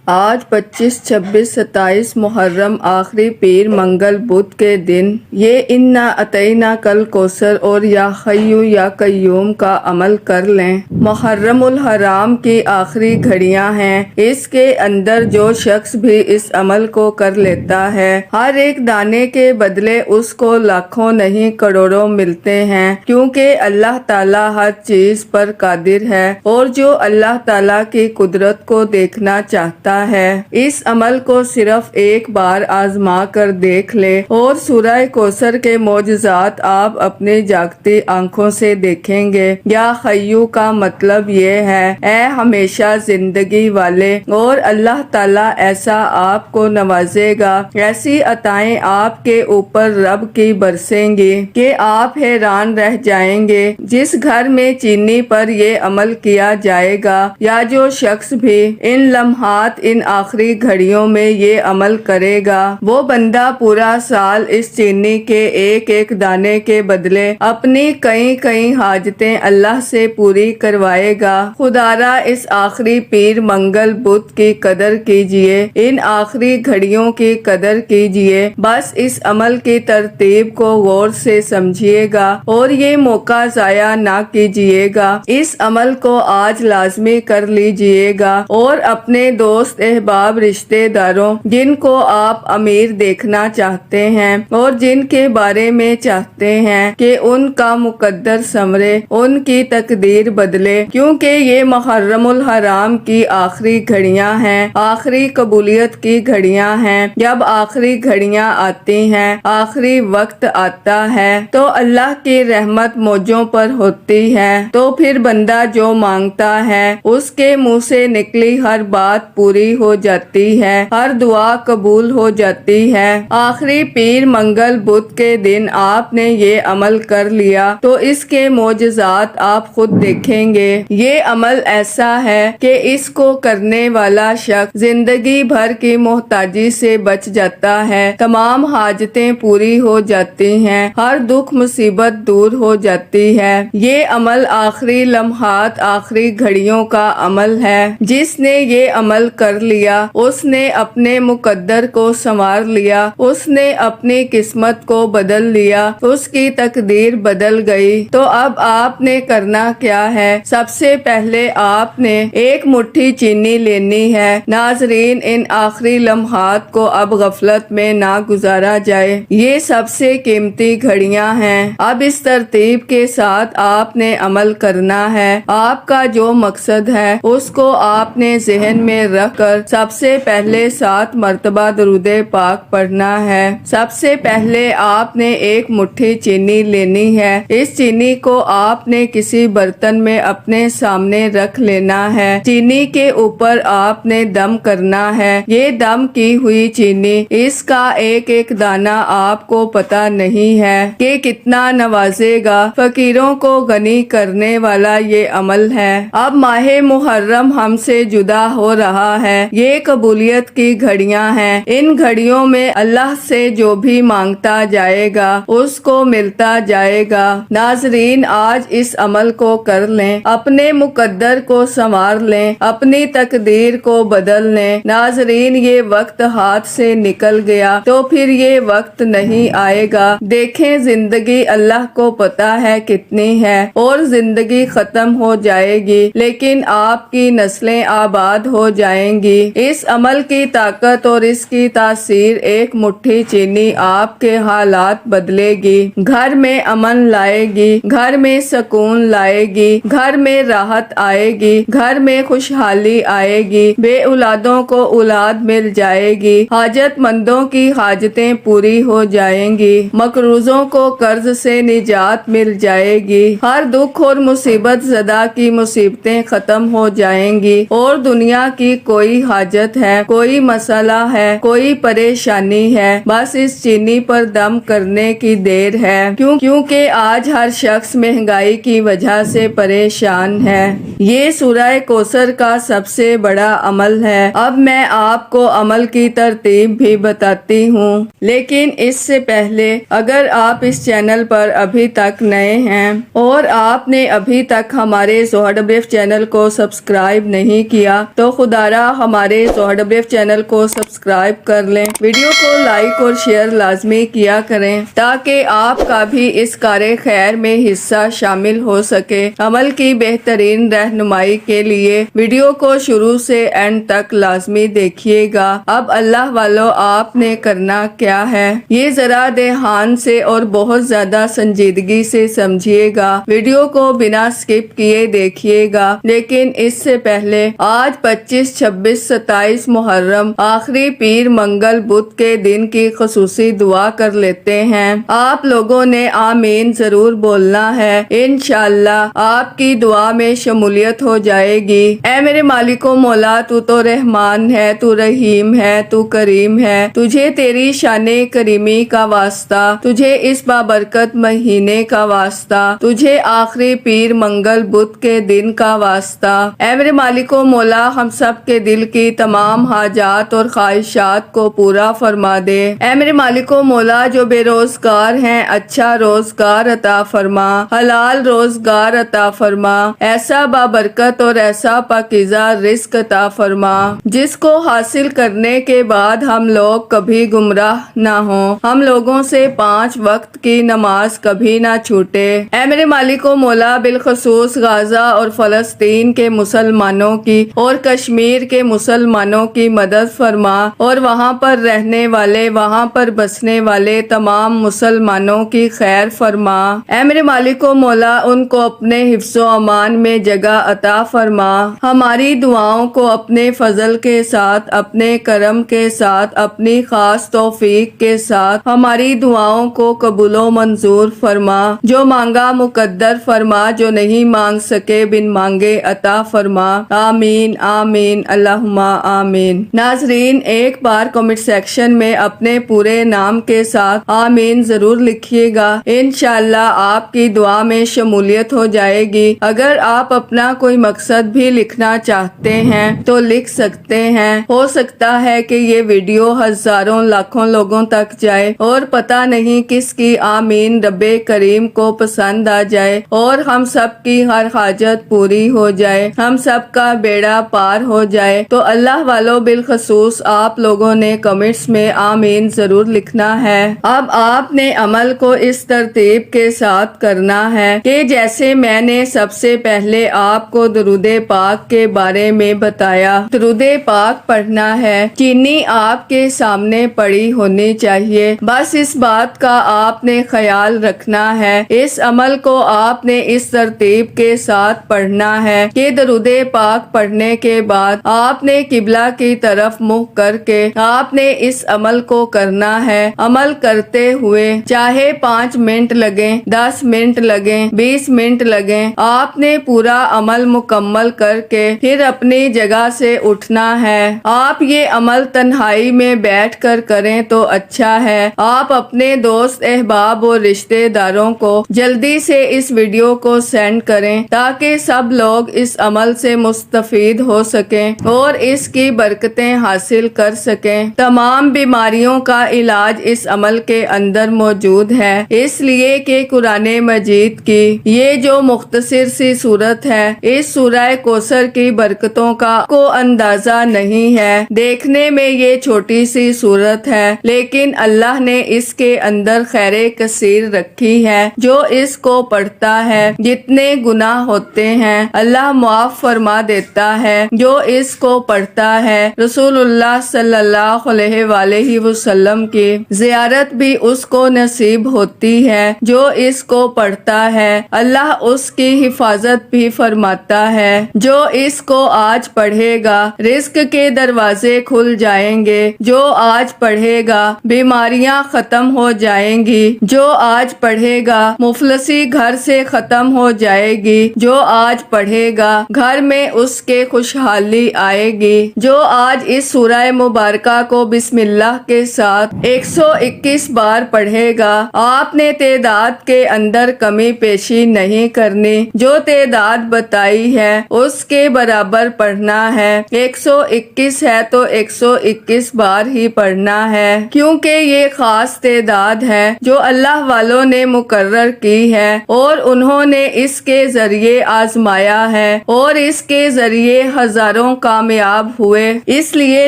آج 25، 26، 27 محرم آخری پیر منگل بدھ کے دن یہ انا اطعینا کل کوثر اور یا حیو یا قیوم کا عمل کر لیں۔ محرم الحرام کی آخری گھڑیاں ہیں، اس کے اندر جو شخص بھی اس عمل کو کر لیتا ہے ہر ایک دانے کے بدلے اس کو لاکھوں نہیں کروڑوں ملتے ہیں، کیونکہ اللہ تعالیٰ ہر چیز پر قادر ہے اور جو اللہ تعالیٰ کی قدرت کو دیکھنا چاہتا ہے اس عمل کو صرف ایک بار آزما کر دیکھ لے اور سورہ کوثر کے معجزات آپ اپنی جاگتی آنکھوں سے دیکھیں گے۔ یا حیو کا مطلب یہ ہے اے ہمیشہ زندگی والے، اور اللہ تعالیٰ ایسا آپ کو نوازے گا، ایسی عطائیں آپ کے اوپر رب کی برسیں گی کہ آپ حیران رہ جائیں گے۔ جس گھر میں چینی پر یہ عمل کیا جائے گا یا جو شخص بھی ان لمحات ان آخری گھڑیوں میں یہ عمل کرے گا وہ بندہ پورا سال اس چینی کے ایک ایک دانے کے بدلے اپنی کئی حاجتیں اللہ سے پوری کروائے گا۔ خدارا اس آخری پیر منگل بدھ کی قدر کیجئے، ان آخری گھڑیوں کی قدر کیجئے، بس اس عمل کی ترتیب کو غور سے سمجھیے گا اور یہ موقع ضائع نہ کیجئے گا۔ اس عمل کو آج لازمی کر لیجئے گا اور اپنے دوست احباب رشتہ داروں جن کو آپ امیر دیکھنا چاہتے ہیں اور جن کے بارے میں چاہتے ہیں کہ ان کا مقدر سنورے، ان کی تقدیر بدلے، کیونکہ یہ محرم الحرام کی آخری گھڑیاں ہیں، آخری قبولیت کی گھڑیاں ہیں۔ جب آخری گھڑیاں آتی ہیں، آخری وقت آتا ہے تو اللہ کی رحمت موجوں پر ہوتی ہے، تو پھر بندہ جو مانگتا ہے اس کے منہ سے نکلی ہر بات پوری ہو جاتی ہے، ہر دعا قبول ہو جاتی ہے۔ آخری پیر منگل بدھ کے دن آپ نے یہ عمل کر لیا تو اس کے معجزات آپ خود دیکھیں گے۔ یہ عمل ایسا ہے کہ اس کو کرنے والا شخص زندگی بھر کی محتاجی سے بچ جاتا ہے، تمام حاجتیں پوری ہو جاتی ہیں، ہر دکھ مصیبت دور ہو جاتی ہے۔ یہ عمل آخری لمحات، آخری گھڑیوں کا عمل ہے۔ جس نے یہ عمل کر لیا اس نے اپنے مقدر کو سنوار لیا، اس نے اپنی قسمت کو بدل لیا، اس کی تقدیر بدل گئی۔ تو اب آپ نے کرنا کیا ہے؟ سب سے پہلے آپ نے ایک مٹھی چینی لینی ہے۔ ناظرین، ان آخری لمحات کو اب غفلت میں نہ گزارا جائے، یہ سب سے قیمتی گھڑیاں ہیں۔ اب اس ترتیب کے ساتھ آپ نے عمل کرنا ہے۔ آپ کا جو مقصد ہے اس کو آپ نے ذہن میں رکھ کر سب سے پہلے 7 مرتبہ درود پاک پڑھنا ہے۔ سب سے پہلے آپ نے ایک مٹھی چینی لینی ہے۔ اس چینی کو آپ نے کسی برتن میں اپنے سامنے رکھ لینا ہے۔ چینی کے اوپر آپ نے دم کرنا ہے۔ یہ دم کی ہوئی چینی، اس کا ایک ایک دانہ آپ کو پتہ نہیں ہے کہ کتنا نوازے گا۔ فقیروں کو غنی کرنے والا یہ عمل ہے۔ اب ماہ محرم ہم سے جدا ہو رہا ہے، یہ قبولیت کی گھڑیاں ہیں۔ ان گھڑیوں میں اللہ سے جو بھی مانگتا جائے گا اس کو ملتا جائے گا۔ ناظرین، آج اس عمل کو کر لیں، اپنے مقدر کو سنوار لیں، اپنی تقدیر کو بدل لیں۔ ناظرین، یہ وقت ہاتھ سے نکل گیا تو پھر یہ وقت نہیں آئے گا۔ دیکھیں، زندگی اللہ کو پتہ ہے کتنی ہے اور زندگی ختم ہو جائے گی، لیکن آپ کی نسلیں آباد ہو جائیں گی۔ اس عمل کی طاقت اور اس کی تاثیر، ایک مٹھی چینی آپ کے حالات بدلے گی، گھر میں امن لائے گی، گھر میں سکون لائے گی، گھر میں راحت آئے گی، گھر میں خوشحالی آئے گی، بے اولادوں کو اولاد مل جائے گی، حاجت مندوں کی حاجتیں پوری ہو جائیں گی، مقروضوں کو قرض سے نجات مل جائے گی، ہر دکھ اور مصیبت زدہ کی مصیبتیں ختم ہو جائیں گی، اور دنیا کی کوئی حاجت ہے، کوئی مسئلہ ہے، کوئی پریشانی ہے، بس اس چینی پر دم کرنے کی دیر ہے، کیونکہ آج ہر شخص مہنگائی کی وجہ سے پریشان ہے۔ یہ سورہ کوثر کا سب سے بڑا عمل ہے۔ اب میں آپ کو عمل کی ترتیب بھی بتاتی ہوں، لیکن اس سے پہلے اگر آپ اس چینل پر ابھی تک نئے ہیں اور آپ نے ابھی تک ہمارے زہر بریف چینل کو سبسکرائب نہیں کیا تو خدارا ہمارے ZoHRWF چینل کو سبسکرائب کر لیں، ویڈیو کو لائک اور شیئر لازمی کیا کریں تاکہ آپ کا بھی اس کار خیر میں حصہ شامل ہو سکے۔ عمل کی بہترین رہنمائی کے لیے ویڈیو کو شروع سے اینڈ تک لازمی دیکھیے گا۔ اب اللہ والو، آپ نے کرنا کیا ہے، یہ ذرا دھیان سے اور بہت زیادہ سنجیدگی سے سمجھیے گا۔ ویڈیو کو بنا سکپ کیے دیکھیے گا، لیکن اس سے پہلے آج 25، 26، 27 محرم آخری پیر منگل بدھ کے دن کی خصوصی دعا کر لیتے ہیں۔ آپ لوگوں نے آمین ضرور بولنا ہے، انشاءاللہ آپ کی دعا میں شمولیت ہو جائے گی۔ اے میرے مالک و مولا، تو تو رحمان ہے، تو رحیم ہے، تو کریم ہے، تجھے تیری شان کریمی کا واسطہ، تجھے اس بابرکت مہینے کا واسطہ، تجھے آخری پیر منگل بدھ کے دن کا واسطہ۔ اے میرے مالک و مولا، ہم سب کے دل کی تمام حاجات اور خواہشات کو پورا فرما دے۔ اے میرے مالک و مولا، جو بے روزگار ہیں اچھا روزگار عطا فرما، حلال روزگار عطا فرما، ایسا بابرکت اور ایسا پاکیزہ رزق عطا فرما جس کو حاصل کرنے کے بعد ہم لوگ کبھی گمراہ نہ ہوں، ہم لوگوں سے 5 وقت کی نماز کبھی نہ چھوٹے۔ اے میرے مالک و مولا، بالخصوص غزہ اور فلسطین کے مسلمانوں کی اور کشمیر کے مسلمانوں کی مدد فرما، اور وہاں پر رہنے والے، وہاں پر بسنے والے تمام مسلمانوں کی خیر فرما۔ اے میرے مالک و مولا، ان کو اپنے حفظ و امان میں جگہ عطا فرما، ہماری دعاؤں کو اپنے فضل کے ساتھ، اپنے کرم کے ساتھ، اپنی خاص توفیق کے ساتھ ہماری دعاؤں کو قبول و منظور فرما، جو مانگا مقدر فرما، جو نہیں مانگ سکے بن مانگے عطا فرما۔ آمین آمین اللہم آمین۔ ناظرین، ایک بار کمنٹ سیکشن میں اپنے پورے نام کے ساتھ آمین ضرور لکھیے گا، انشاءاللہ آپ کی دعا میں شمولیت ہو جائے گی۔ اگر آپ اپنا کوئی مقصد بھی لکھنا چاہتے ہیں تو لکھ سکتے ہیں، ہو سکتا ہے کہ یہ ویڈیو ہزاروں لاکھوں لوگوں تک جائے اور پتہ نہیں کس کی آمین رب کریم کو پسند آ جائے اور ہم سب کی ہر حاجت پوری ہو جائے، ہم سب کا بیڑا پار ہو جائے۔ تو اللہ والو، بالخصوص آپ لوگوں نے کمنٹس میں آمین ضرور لکھنا ہے۔ اب آپ نے عمل کو اس ترتیب کے ساتھ کرنا ہے کہ جیسے میں نے سب سے پہلے آپ کو درود پاک کے بارے میں بتایا، درود پاک پڑھنا ہے، چینی آپ کے سامنے پڑی ہونی چاہیے، بس اس بات کا آپ نے خیال رکھنا ہے۔ اس عمل کو آپ نے اس ترتیب کے ساتھ پڑھنا ہے کہ درود پاک پڑھنے کے بعد آپ نے قبلہ کی طرف منہ کر کے آپ نے اس عمل کو کرنا ہے۔ عمل کرتے ہوئے چاہے 5 منٹ لگیں، 10 منٹ لگیں، 20 منٹ لگیں، آپ نے پورا عمل مکمل کر کے پھر اپنی جگہ سے اٹھنا ہے۔ آپ یہ عمل تنہائی میں بیٹھ کر کریں تو اچھا ہے۔ آپ اپنے دوست احباب اور رشتہ داروں کو جلدی سے اس ویڈیو کو سینڈ کریں تاکہ سب لوگ اس عمل سے مستفید ہو سکیں اور اس کی برکتیں حاصل کر سکیں۔ تمام بیماریوں کا علاج اس عمل کے اندر موجود ہے، اس لیے کہ قرآن مجید کی یہ جو مختصر سی صورت ہے، اس سورہ کوثر کی برکتوں کا کو اندازہ نہیں ہے۔ دیکھنے میں یہ چھوٹی سی صورت ہے، لیکن اللہ نے اس کے اندر خیر کثیر رکھی ہے۔ جو اس کو پڑھتا ہے، جتنے گناہ ہوتے ہیں اللہ معاف فرما دیتا ہے۔ جو اس کو پڑھتا ہے، رسول اللہ صلی اللہ علیہ وآلہ وسلم کی زیارت بھی اس کو نصیب ہوتی ہے۔ جو اس کو پڑھتا ہے، اللہ اس کی حفاظت بھی فرماتا ہے۔ جو اس کو آج پڑھے گا، رزق کے دروازے کھل جائیں گے۔ جو آج پڑھے گا، بیماریاں ختم ہو جائیں گی۔ جو آج پڑھے گا، مفلسی گھر سے ختم ہو جائے گی۔ جو آج پڑھے گا، گھر میں اس کے خوشحالی آئے گی۔ جو آج اس سورہ مبارکہ کو بسم اللہ کے ساتھ 121 بار پڑھے گا، آپ نے تعداد کے اندر کمی پیشی نہیں کرنی، جو تعداد بتائی ہے اس کے برابر پڑھنا ہے۔ 121 ہے تو 121 بار ہی پڑھنا ہے، کیونکہ یہ خاص تعداد ہے جو اللہ والوں نے مقرر کی ہے اور انہوں نے اس کے ذریعے آزمایا ہے اور اس کے ذریعے ہزاروں کا کامیاب ہوئے۔ اس لیے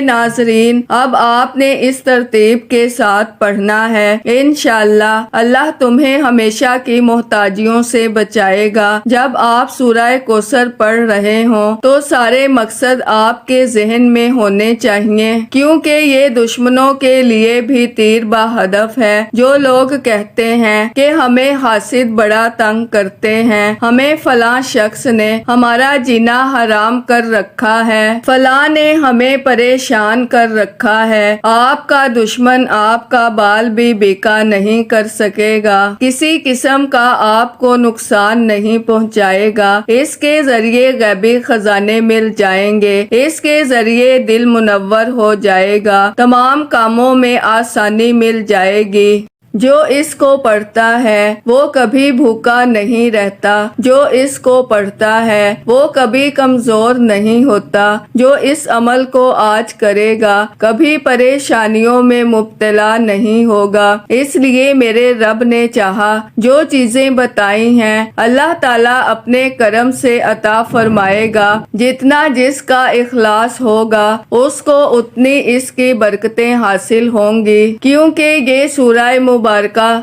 ناظرین اب آپ نے اس ترتیب کے ساتھ پڑھنا ہے۔ انشاءاللہ اللہ تمہیں ہمیشہ کی محتاجیوں سے بچائے گا۔ جب آپ سورہ کوثر پڑھ رہے ہوں تو سارے مقصد آپ کے ذہن میں ہونے چاہیے، کیونکہ یہ دشمنوں کے لیے بھی تیر بہدف ہے۔ جو لوگ کہتے ہیں کہ ہمیں حاسد بڑا تنگ کرتے ہیں، ہمیں فلاں شخص نے ہمارا جینا حرام کر رکھا ہے، فلاں نے ہمیں پریشان کر رکھا ہے، آپ کا دشمن آپ کا بال بھی بیکا نہیں کر سکے گا، کسی قسم کا آپ کو نقصان نہیں پہنچائے گا، اس کے ذریعے غیبی خزانے مل جائیں گے، اس کے ذریعے دل منور ہو جائے گا، تمام کاموں میں آسانی مل جائے گی۔ جو اس کو پڑھتا ہے وہ کبھی بھوکا نہیں رہتا، جو اس کو پڑھتا ہے وہ کبھی کمزور نہیں ہوتا، جو اس عمل کو آج کرے گا کبھی پریشانیوں میں مبتلا نہیں ہوگا۔ اس لیے میرے رب نے چاہا جو چیزیں بتائی ہیں اللہ تعالیٰ اپنے کرم سے عطا فرمائے گا، جتنا جس کا اخلاص ہوگا اس کو اتنی اس کی برکتیں حاصل ہوں گی، کیونکہ یہ سورہ مبارکہ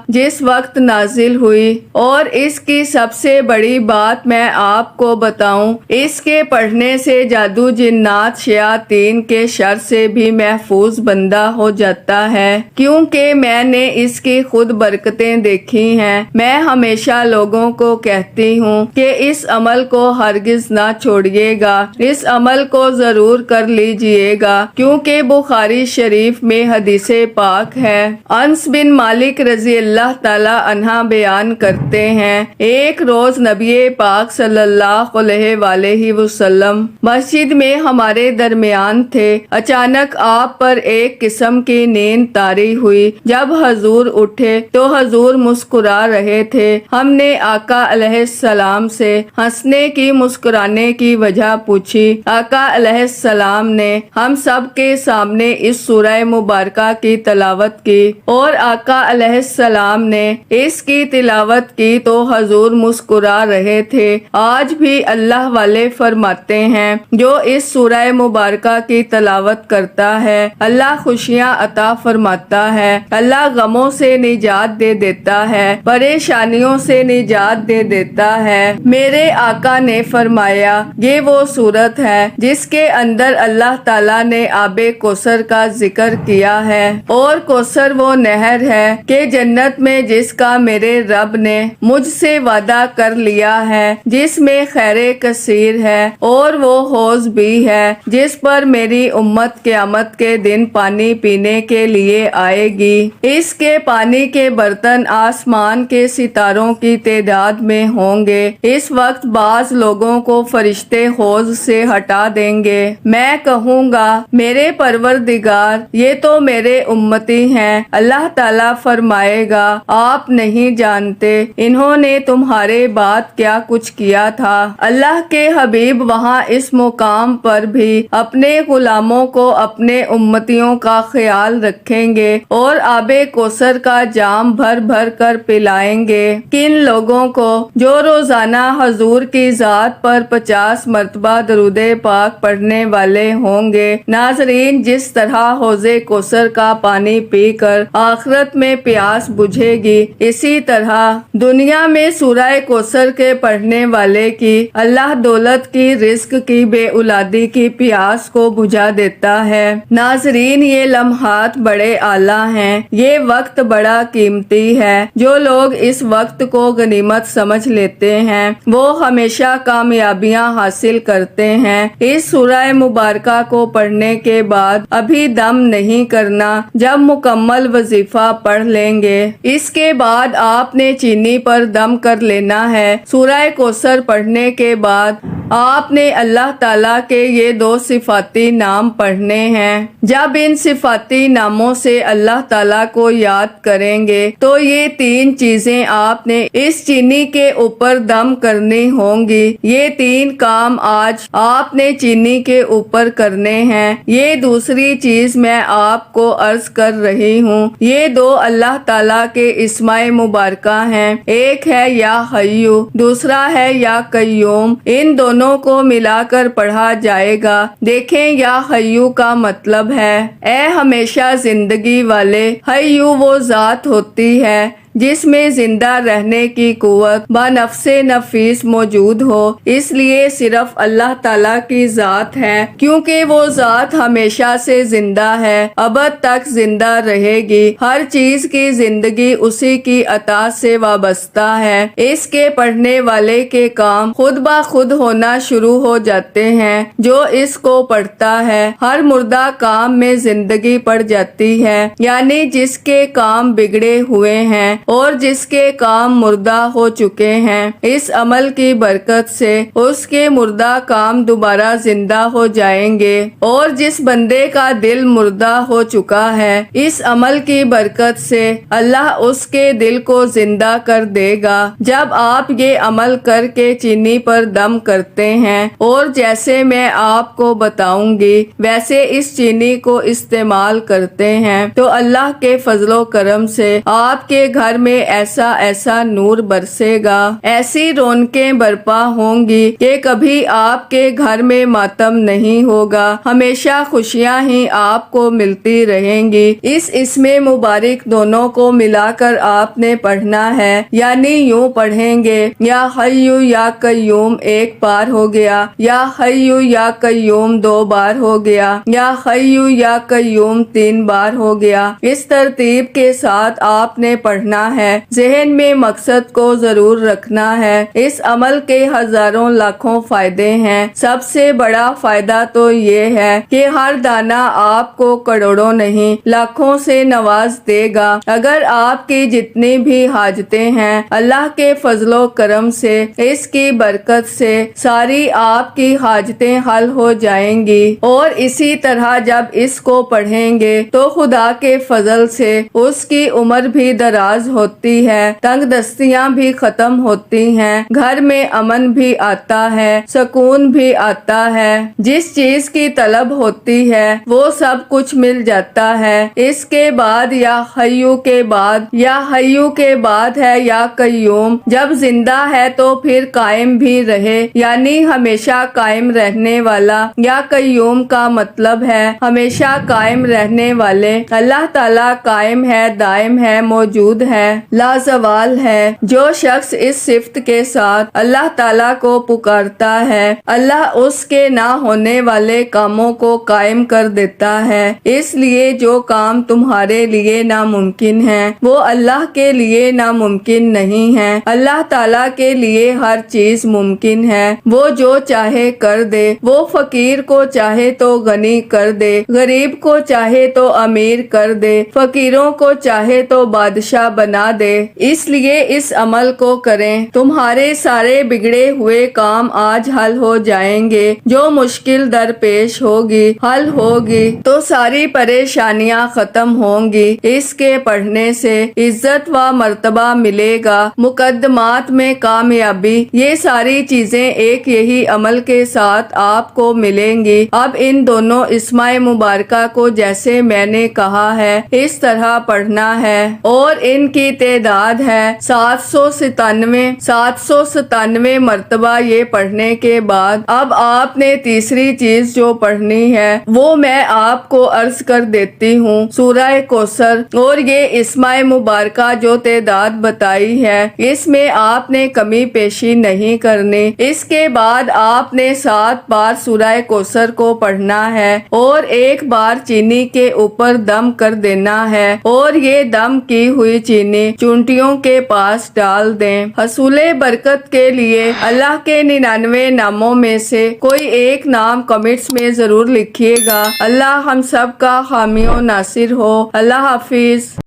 جس وقت نازل ہوئی اور اس کی سب سے بڑی بات میں آپ کو بتاؤں، اس کے پڑھنے سے جادو جنات شیاطین کے شر سے بھی محفوظ بندہ ہو جاتا ہے، کیونکہ میں نے اس کی خود برکتیں دیکھی ہیں۔ میں ہمیشہ لوگوں کو کہتی ہوں کہ اس عمل کو ہرگز نہ چھوڑیے گا، اس عمل کو ضرور کر لیجئے گا، کیونکہ بخاری شریف میں حدیث پاک ہے۔ انس بن مالک رضی اللہ تعالی عنہ بیان کرتے ہیں، ایک روز نبی پاک صلی اللہ علیہ وآلہ وسلم مسجد میں ہمارے درمیان تھے، اچانک آپ پر ایک قسم کی نیند طاری ہوئی۔ جب حضور اٹھے تو حضور مسکرا رہے تھے۔ ہم نے آقا علیہ السلام سے ہنسنے کی مسکرانے کی وجہ پوچھی۔ آقا علیہ السلام نے ہم سب کے سامنے اس سورہ مبارکہ کی تلاوت کی اور آقا علیہ السلام نے اس کی تلاوت کی تو حضور مسکرا رہے تھے۔ آج بھی اللہ والے فرماتے ہیں جو اس سورہ مبارکہ کی تلاوت کرتا ہے اللہ خوشیاں عطا فرماتا ہے، اللہ غموں سے نجات دے دیتا ہے، پریشانیوں سے نجات دے دیتا ہے۔ میرے آقا نے فرمایا یہ وہ سورت ہے جس کے اندر اللہ تعالیٰ نے آب کوثر کا ذکر کیا ہے، اور کوثر وہ نہر ہے کہ جنت میں جس کا میرے رب نے مجھ سے وعدہ کر لیا ہے، جس میں خیر کثیر ہے، اور وہ حوض بھی ہے جس پر میری امت قیامت کے دن پانی پینے کے لیے آئے گی۔ اس کے پانی کے برتن آسمان کے ستاروں کی تعداد میں ہوں گے۔ اس وقت بعض لوگوں کو فرشتے حوض سے ہٹا دیں گے، میں کہوں گا میرے پروردگار یہ تو میرے امتی ہیں۔ اللہ تعالیٰ فرمائے گا آپ نہیں جانتے انہوں نے تمہارے بعد کیا کچھ کیا تھا۔ اللہ کے حبیب وہاں اس مقام پر بھی اپنے غلاموں کو اپنے امتیوں کا خیال رکھیں گے اور آب کوثر کا جام بھر بھر کر پلائیں گے۔ کن لوگوں کو جو روزانہ حضور کی ذات پر 50 مرتبہ درود پاک پڑھنے والے ہوں گے۔ ناظرین جس طرح حوض کوثر کا پانی پی کر آخرت میں پیاس بجھے گی، اسی طرح دنیا میں سورہ کوثر کے پڑھنے والے کی اللہ دولت کی، رزق کی، بے اولادی کی پیاس کو بجھا دیتا ہے۔ ناظرین یہ لمحات بڑے اعلیٰ ہیں، یہ وقت بڑا قیمتی ہے۔ جو لوگ اس وقت کو غنیمت سمجھ لیتے ہیں وہ ہمیشہ کامیابیاں حاصل کرتے ہیں۔ اس سورہ مبارکہ کو پڑھنے کے بعد ابھی دم نہیں کرنا، جب مکمل وظیفہ پڑھ لیں گے اس کے بعد آپ نے چینی پر دم کر لینا ہے۔ سورہ کوثر پڑھنے کے بعد آپ نے اللہ تعالیٰ کے یہ 2 صفاتی نام پڑھنے ہیں۔ جب ان صفاتی ناموں سے اللہ تعالیٰ کو یاد کریں گے تو یہ 3 چیزیں آپ نے اس چینی کے اوپر دم کرنی ہوں گی۔ یہ 3 کام آج آپ نے چینی کے اوپر کرنے ہیں۔ یہ دوسری چیز میں آپ کو عرض کر رہی ہوں، یہ 2 اللہ تعالیٰ کے اسماء مبارکہ ہیں، ایک ہے یا حیو، دوسرا ہے یا قیوم۔ ان دونوں دونوں کو ملا کر پڑھا جائے گا۔ دیکھیں یا حیو کا مطلب ہے اے ہمیشہ زندگی والے۔ حیو وہ ذات ہوتی ہے جس میں زندہ رہنے کی قوت بنفس نفیس موجود ہو، اس لیے صرف اللہ تعالیٰ کی ذات ہے، کیونکہ وہ ذات ہمیشہ سے زندہ ہے، ابد تک زندہ رہے گی۔ ہر چیز کی زندگی اسی کی عطا سے وابستہ ہے۔ اس کے پڑھنے والے کے کام خود بخود ہونا شروع ہو جاتے ہیں جو اس کو پڑھتا ہے۔ ہر مردہ کام میں زندگی پڑ جاتی ہے، یعنی جس کے کام بگڑے ہوئے ہیں اور جس کے کام مردہ ہو چکے ہیں، اس عمل کی برکت سے اس کے مردہ کام دوبارہ زندہ ہو جائیں گے، اور جس بندے کا دل مردہ ہو چکا ہے، اس عمل کی برکت سے اللہ اس کے دل کو زندہ کر دے گا۔ جب آپ یہ عمل کر کے چینی پر دم کرتے ہیں اور جیسے میں آپ کو بتاؤں گی ویسے اس چینی کو استعمال کرتے ہیں تو اللہ کے فضل و کرم سے آپ کے گھر میں ایسا ایسا نور برسے گا، ایسی رونقیں برپا ہوں گی کہ کبھی آپ کے گھر میں ماتم نہیں ہوگا، ہمیشہ خوشیاں ہی آپ کو ملتی رہیں گی۔ اس اسم مبارک دونوں کو ملا کر آپ نے پڑھنا ہے، یعنی یوں پڑھیں گے یا حیو یا قیوم ایک بار ہو گیا، یا حیو یا قیوم 2 بار ہو گیا، یا حیو یا قیوم 3 بار ہو گیا۔ اس ترتیب کے ساتھ آپ نے پڑھنا ہے، ذہن میں مقصد کو ضرور رکھنا ہے۔ اس عمل کے ہزاروں لاکھوں فائدے ہیں، سب سے بڑا فائدہ تو یہ ہے کہ ہر دانہ آپ کو کروڑوں نہیں لاکھوں سے نواز دے گا۔ اگر آپ کی جتنی بھی حاجتیں ہیں اللہ کے فضل و کرم سے، اس کی برکت سے ساری آپ کی حاجتیں حل ہو جائیں گی، اور اسی طرح جب اس کو پڑھیں گے تو خدا کے فضل سے اس کی عمر بھی دراز ہوتی ہے، تنگ دستیاں بھی ختم ہوتی ہیں، گھر میں امن بھی آتا ہے، سکون بھی آتا ہے، جس چیز کی طلب ہوتی ہے وہ سب کچھ مل جاتا ہے۔ اس کے بعد یا حیو کے بعد یا حیو کے بعد ہے یا قیوم، جب زندہ ہے تو پھر قائم بھی رہے، یعنی ہمیشہ قائم رہنے والا۔ یا قیوم کا مطلب ہے ہمیشہ قائم رہنے والے۔ اللہ تعالیٰ قائم ہے، دائم ہے، موجود ہے، لازوال ہے۔ جو شخص اس صفت کے ساتھ اللہ تعالیٰ کو پکارتا ہے، اللہ اس کے نہ ہونے والے کاموں کو قائم کر دیتا ہے۔ اس لیے جو کام تمہارے لیے ناممکن ہیں وہ اللہ کے لیے ناممکن نہیں ہے۔ اللہ تعالیٰ کے لیے ہر چیز ممکن ہے، وہ جو چاہے کر دے۔ وہ فقیر کو چاہے تو غنی کر دے، غریب کو چاہے تو امیر کر دے، فقیروں کو چاہے تو بادشاہ بنا دے۔ اس لیے اس عمل کو کریں، تمہارے سارے بگڑے ہوئے کام آج حل ہو جائیں گے۔ جو مشکل درپیش ہوگی حل ہوگی تو ساری پریشانیاں ختم ہوں گی۔ اس کے پڑھنے سے عزت و مرتبہ ملے گا، مقدمات میں کامیابی، یہ ساری چیزیں ایک یہی عمل کے ساتھ آپ کو ملیں گی۔ اب ان دونوں اسماء مبارکہ کو جیسے میں نے کہا ہے اس طرح پڑھنا ہے، اور ان کی تعداد ہے 797 مرتبہ۔ یہ پڑھنے کے بعد اب آپ نے تیسری چیز جو پڑھنی ہے وہ میں آپ کو عرض کر دیتی ہوں، سورہ کوثر، اور یہ اسماء مبارکہ جو تعداد بتائی ہے اس میں آپ نے کمی پیشی نہیں کرنی۔ اس کے بعد آپ نے 7 بار سورہ کوثر کو پڑھنا ہے اور 1 بار چینی کے اوپر دم کر دینا ہے، اور یہ دم کی ہوئی چینی چونٹیوں کے پاس ڈال دیں۔ حصول برکت کے لیے اللہ کے 99 ناموں میں سے کوئی ایک نام کمنٹس میں ضرور لکھیے گا۔ اللہ ہم سب کا حامی و ناصر ہو۔ اللہ حافظ۔